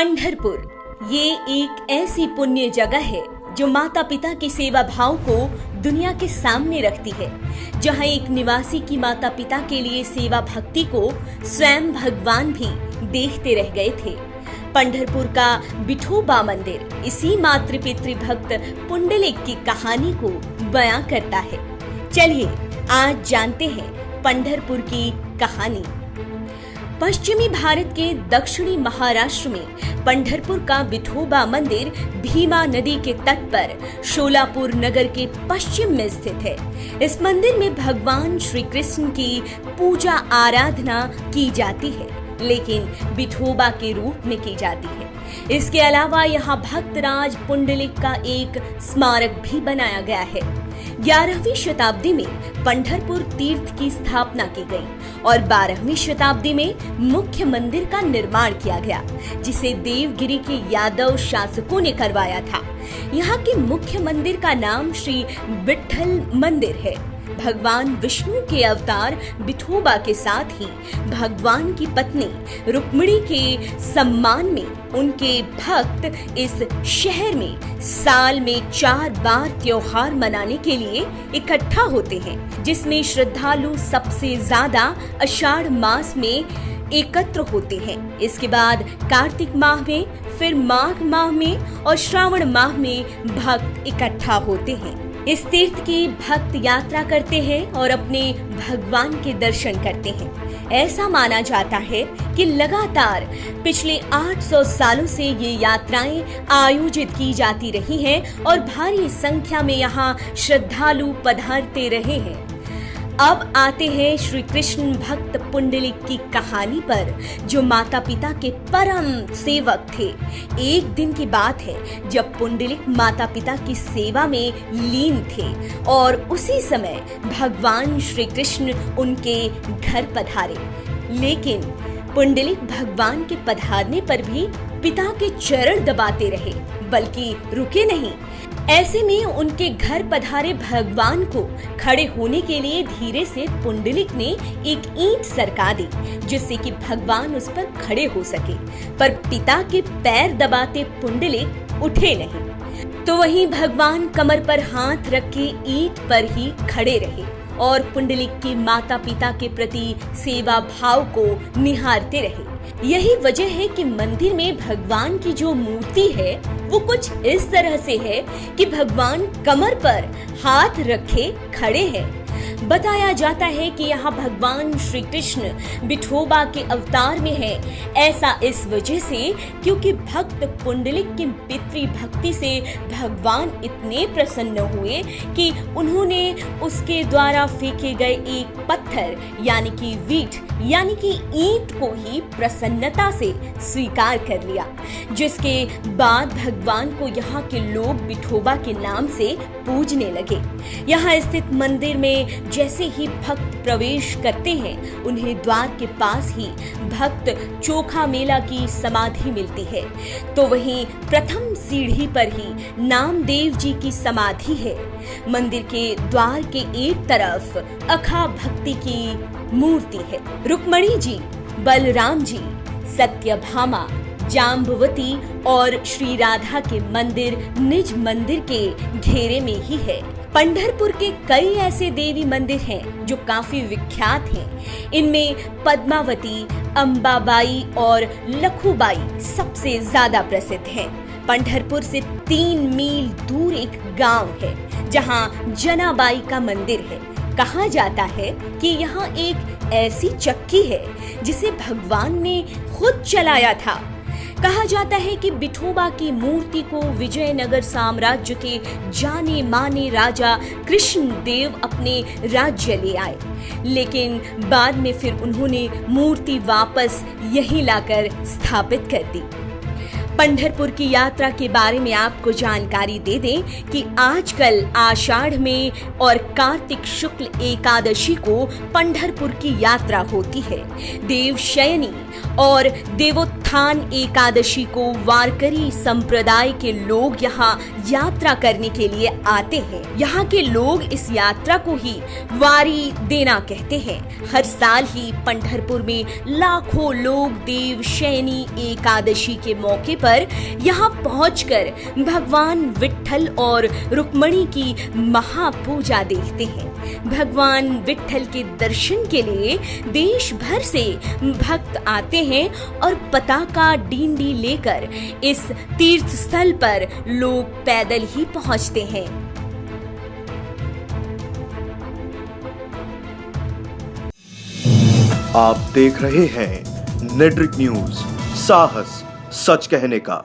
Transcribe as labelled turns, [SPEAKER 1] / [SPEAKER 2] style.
[SPEAKER 1] पंढरपुर ये एक ऐसी पुण्य जगह है जो माता पिता के सेवा भाव को दुनिया के सामने रखती है, जहां एक निवासी की माता पिता के लिए सेवा भक्ति को स्वयं भगवान भी देखते रह गए थे। पंढरपुर का विठोबा मंदिर इसी मातृपितृ भक्त पुंडलिक की कहानी को बयां करता है। चलिए आज जानते हैं पंढरपुर की कहानी। पश्चिमी भारत के दक्षिणी महाराष्ट्र में पंढरपुर का विठोबा मंदिर भीमा नदी के तट पर शोलापुर नगर के पश्चिम में स्थित है। इस मंदिर में भगवान श्री कृष्ण की पूजा आराधना की जाती है, लेकिन विठोबा के रूप में की जाती है। इसके अलावा यहाँ भक्तराज पुंडलिक का एक स्मारक भी बनाया गया है। 11वीं शताब्दी में पंढरपुर तीर्थ की स्थापना की गई और 12वीं शताब्दी में मुख्य मंदिर का निर्माण किया गया, जिसे देवगिरी के यादव शासकों ने करवाया था। यहाँ के मुख्य मंदिर का नाम श्री विठ्ठल मंदिर है। भगवान विष्णु के अवतार विठोबा के साथ ही भगवान की पत्नी रुक्मिणी के सम्मान में उनके भक्त इस शहर में साल में 4 बार त्योहार मनाने के लिए इकट्ठा होते हैं, जिसमें श्रद्धालु सबसे ज्यादा आषाढ़ मास में एकत्र होते हैं। इसके बाद कार्तिक माह में, फिर माघ माह में और श्रावण माह में भक्त इकट्ठा होते हैं। इस तीर्थ की भक्त यात्रा करते हैं और अपने भगवान के दर्शन करते हैं। ऐसा माना जाता है कि लगातार पिछले 800 सालों से ये यात्राएं आयोजित की जाती रही हैं और भारी संख्या में यहाँ श्रद्धालु पधारते रहे हैं। अब आते हैं श्री कृष्ण भक्त पुंडलिक की कहानी पर, जो माता पिता के परम सेवक थे। एक दिन की बात है जब पुंडलिक माता पिता की सेवा में लीन थे और उसी समय भगवान श्री कृष्ण उनके घर पधारे। लेकिन पुंडलिक भगवान के पधारने पर भी पिता के चरण दबाते रहे, बल्कि रुके नहीं। ऐसे में उनके घर पधारे भगवान को खड़े होने के लिए धीरे से पुंडलिक ने एक ईंट सरका दी, जिससे कि भगवान उस पर खड़े हो सके। पर पिता के पैर दबाते पुंडलिक उठे नहीं, तो वहीं भगवान कमर पर हाथ रखे ईंट पर ही खड़े रहे और पुंडलिक के माता पिता के प्रति सेवा भाव को निहारते रहे। यही वजह है कि मंदिर में भगवान की जो मूर्ति है वो कुछ इस तरह से है कि भगवान कमर पर हाथ रखे खड़े हैं। बताया जाता है कि यहाँ भगवान श्री कृष्ण विठोबा के अवतार में है। ऐसा इस वजह से क्योंकि भक्त पुंडलिक की पितृ भक्ति से भगवान इतने प्रसन्न हुए कि उन्होंने उसके द्वारा फेंके गए एक पत्थर यानी कि वीट यानी कि ईंट को ही प्रसन्नता से स्वीकार कर लिया, जिसके बाद भगवान को यहाँ के लोग विठोबा के नाम से पूजने लगे। यहाँ स्थित मंदिर में जैसे ही भक्त प्रवेश करते हैं, उन्हें द्वार के पास ही भक्त चोखा मेला की समाधि मिलती है। तो वहीं प्रथम सीढ़ी पर ही नामदेव जी की समाधि है। मंदिर के द्वार के एक तरफ अखा भक्ति की मूर्ति है। रुक्मिणी जी, बलराम जी, सत्यभामा, जाम्बवती और श्री राधा के मंदिर निज मंदिर के घेरे में ही है। पंढरपुर के कई ऐसे देवी मंदिर हैं जो काफी विख्यात हैं। इनमें पद्मावती, अंबाबाई और लखुबाई सबसे ज्यादा प्रसिद्ध हैं। पंढरपुर से 3 मील दूर एक गांव है जहां जनाबाई का मंदिर है। कहा जाता है कि यहाँ एक ऐसी चक्की है जिसे भगवान ने खुद चलाया था। कहा जाता है कि विठोबा की मूर्ति को विजयनगर साम्राज्य के जाने माने राजा कृष्णदेव अपने राज्य ले आए, लेकिन बाद में फिर उन्होंने मूर्ति वापस यहीं लाकर स्थापित कर दी। पंढरपुर की यात्रा के बारे में आपको जानकारी दे दें कि आजकल आषाढ़ में और कार्तिक शुक्ल एकादशी को पंढरपुर की यात्रा होती है। देवशयनी और देवोत्थान एकादशी को वारकरी संप्रदाय के लोग यहाँ यात्रा करने के लिए आते हैं। यहाँ के लोग इस यात्रा को ही वारी देना कहते हैं। हर साल ही पंढरपुर में लाखों लोग देवशयनी एकादशी के मौके पर यहाँ पहुंचकर भगवान विट्ठल और रुक्मणी की महापूजा देखते हैं। भगवान विट्ठल के दर्शन के लिए देश भर से भक्त आते हैं और पताका डींडी लेकर इस तीर्थ स्थल पर लोग पैदल ही पहुंचते हैं।
[SPEAKER 2] आप देख रहे हैं नेट्रिक न्यूज, साहस सच कहने का।